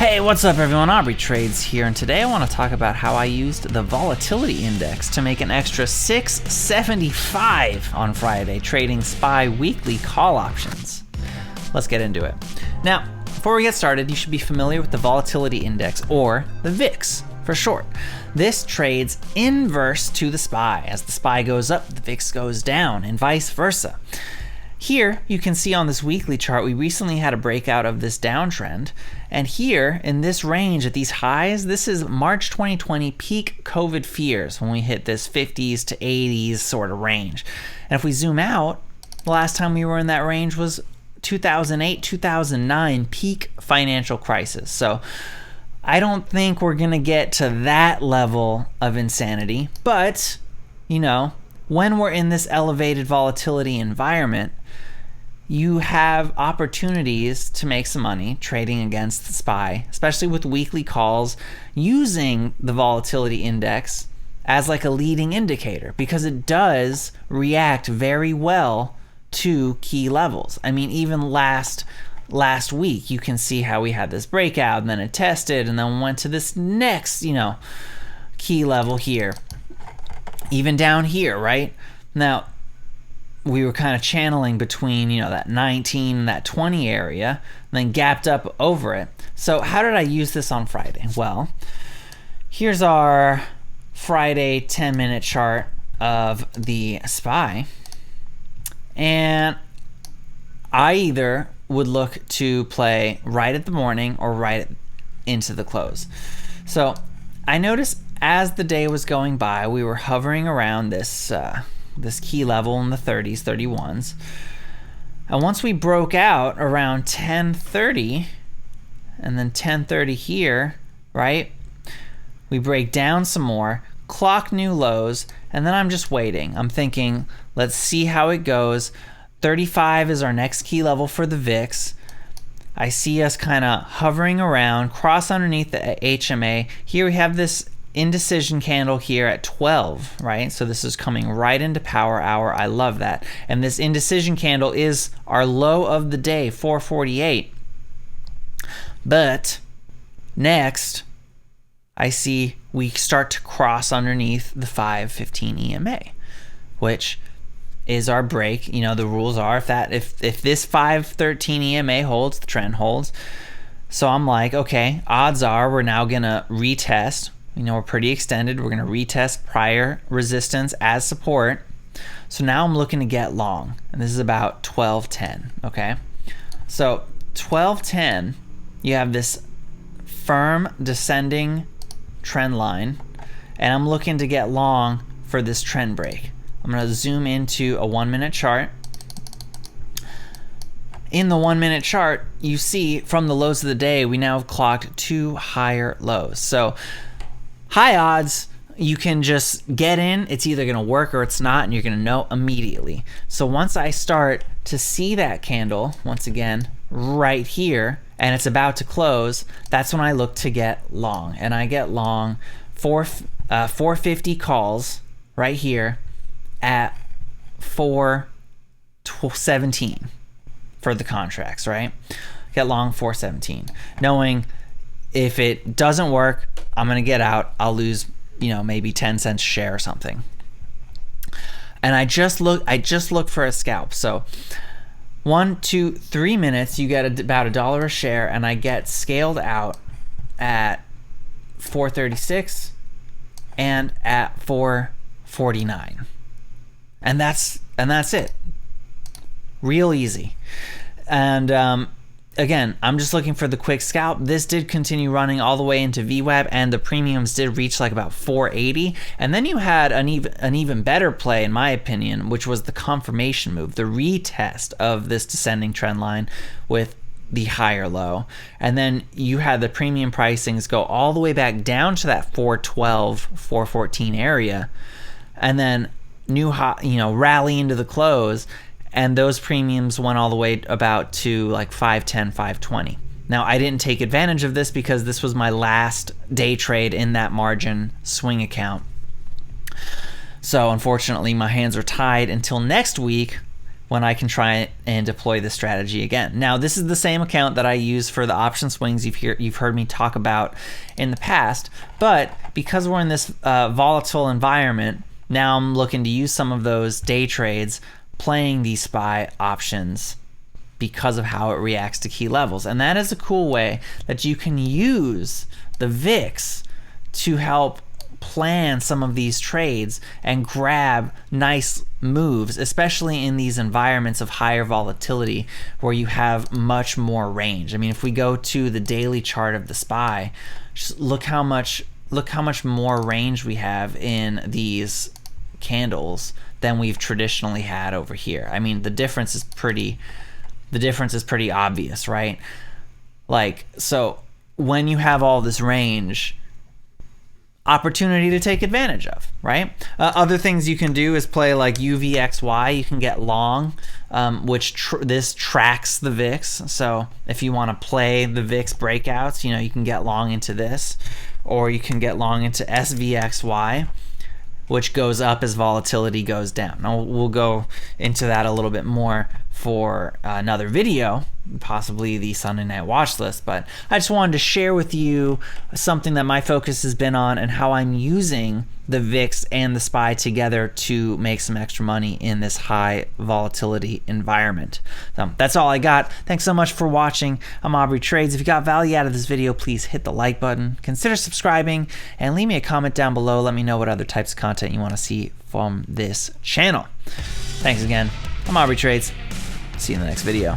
Hey, what's up everyone? Aubrey Trades here, and today I want to talk about how I used the Volatility Index to make an extra $675 on Friday trading SPY weekly call options. Let's get into it. Now, before we get started, you should be familiar with the Volatility Index, or the VIX for short. This trades inverse to the SPY. As the SPY goes up, the VIX goes down, and vice versa. Here, you can see on this weekly chart, we recently had a breakout of this downtrend. And here, in this range, at these highs, this is March 2020 peak COVID fears when we hit this 50s to 80s sort of range. And if we zoom out, the last time we were in that range was 2008, 2009 peak financial crisis. So I don't think we're going to get to that level of insanity. But, you know, when we're in this elevated volatility environment, you have opportunities to make some money trading against the SPY, especially with weekly calls, using the Volatility Index as like a leading indicator, because it does react very well to key levels. I mean, even last week, you can see how we had this breakout, and then it tested, and then went to this next, key level here. Even down here, right? Now, we were kind of channeling between, that 19 and that 20 area, and then gapped up over it. So how did I use this on Friday? Well, here's our Friday 10-minute chart of the SPY. And I either would look to play right at the morning or right into the close. So I noticed as the day was going by, we were hovering around this key level in the 30s, 31s. And once we broke out around 10:30, and then 10:30 here, right? We break down some more, clock new lows, and then I'm just waiting. I'm thinking, let's see how it goes. 35 is our next key level for the VIX. I see us kind of hovering around, cross underneath the HMA. Here we have this indecision candle here at 12, right? So this is coming right into power hour. I love that. And this indecision candle is our low of the day, 448. But next, I see we start to cross underneath the 515 EMA, which is our break. The rules are if this 513 EMA holds, the trend holds. So I'm like, okay, odds are we're now gonna retest. We're pretty extended. We're going to retest prior resistance as support. So now I'm looking to get long. And this is about 1210, okay? So 1210, you have this firm descending trend line. And I'm looking to get long for this trend break. I'm going to zoom into a 1-minute chart. In the 1-minute chart, you see from the lows of the day, we now have clocked 2 higher lows. So high odds, you can just get in. It's either going to work or it's not, and you're going to know immediately. So once I start to see that candle, once again, right here, and it's about to close, that's when I look to get long. And I get long 450 calls right here at 417 for the contracts, right? Get long 417, knowing if it doesn't work, I'm going to get out. I'll lose, maybe 10 cents a share or something. And I just look for a scalp. So 1, 2, 3 minutes, you get about $1 a share, and I get scaled out at 436 and at 449. And that's it. Real easy. And again, I'm just looking for the quick scalp. This did continue running all the way into VWAP, and the premiums did reach like about 480. And then you had an even better play, in my opinion, which was the confirmation move, the retest of this descending trend line with the higher low. And then you had the premium pricings go all the way back down to that 412, 414 area, and then rally into the close. And those premiums went all the way about to like 510, 520. Now, I didn't take advantage of this because this was my last day trade in that margin swing account. So unfortunately, my hands are tied until next week when I can try and deploy this strategy again. Now, this is the same account that I use for the option swings you've heard me talk about in the past, but because we're in this volatile environment, now I'm looking to use some of those day trades playing these SPY options because of how it reacts to key levels. And that is a cool way that you can use the VIX to help plan some of these trades and grab nice moves, especially in these environments of higher volatility where you have much more range. I mean, if we go to the daily chart of the SPY, just look how much more range we have in these candles than we've traditionally had over here. I mean, the difference is pretty obvious, right? Like, so when you have all this range, opportunity to take advantage of, right? Other things you can do is play like UVXY. You can get long, which this tracks the VIX. So if you want to play the VIX breakouts, you can get long into this, or you can get long into SVXY, which goes up as volatility goes down. Now, we'll go into that a little bit more for another video, possibly the Sunday night watch list, but I just wanted to share with you something that my focus has been on and how I'm using the VIX and the SPY together to make some extra money in this high volatility environment. So that's all I got. Thanks so much for watching. I'm Aubrey Trades. If you got value out of this video, please hit the like button, consider subscribing, and leave me a comment down below. Let me know what other types of content you want to see from this channel. Thanks again. I'm Aubrey Trades. See you in the next video.